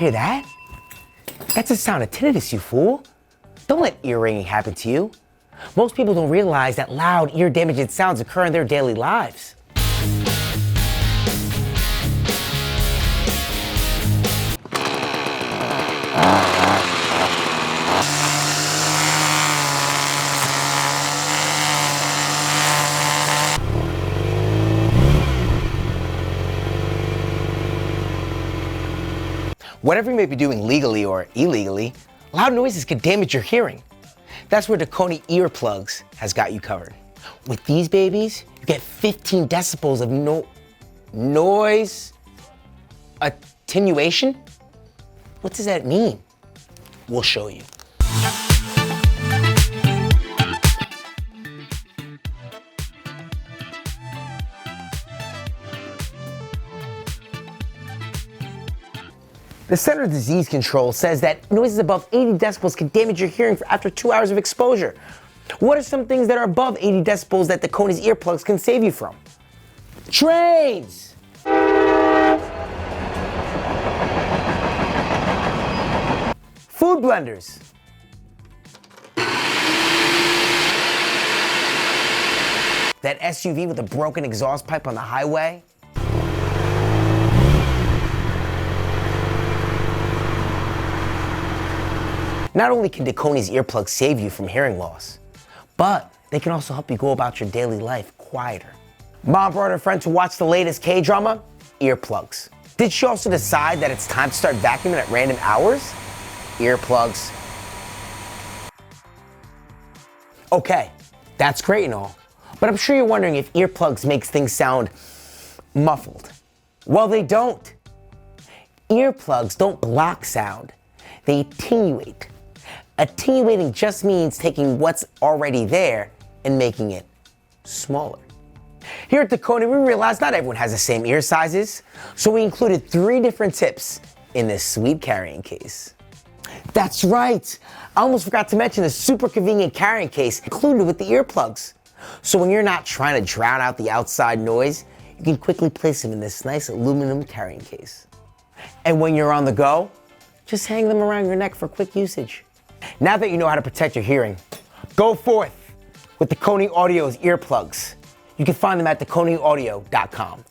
Hear that? That's the sound of tinnitus, you fool. Don't let ear ringing happen to you. Most people don't realize that loud, ear-damaging sounds occur in their daily lives. Whatever you may be doing legally or illegally, loud noises can damage your hearing. That's where Dekoni Earplugz has got you covered. With these babies, you get 15 decibels of noise attenuation? What does that mean? We'll show you. The Center of Disease Control says that noises above 80 decibels can damage your hearing for after 2 hours of exposure. What are some things that are above 80 decibels that Dekoni's earplugs can save you from? Trains! Food blenders. That SUV with a broken exhaust pipe on the highway. Not only can Dekoni's earplugs save you from hearing loss, but they can also help you go about your daily life quieter. Mom brought her friend to watch the latest K-drama, Earplugz. Did she also decide that it's time to start vacuuming at random hours? Earplugz. Okay, that's great and all, but I'm sure you're wondering if earplugs makes things sound muffled. Well, they don't. Earplugs don't block sound, they attenuate. Attenuating just means taking what's already there and making it smaller. Here at Dekoni, we realized not everyone has the same ear sizes, so we included 3 different tips in this sweet carrying case. That's right! I almost forgot to mention the super convenient carrying case included with the earplugs. So when you're not trying to drown out the outside noise, you can quickly place them in this nice aluminum carrying case. And when you're on the go, just hang them around your neck for quick usage. Now that you know how to protect your hearing, go forth with Dekoni Audio's earplugs. You can find them at dekoniaudio.com.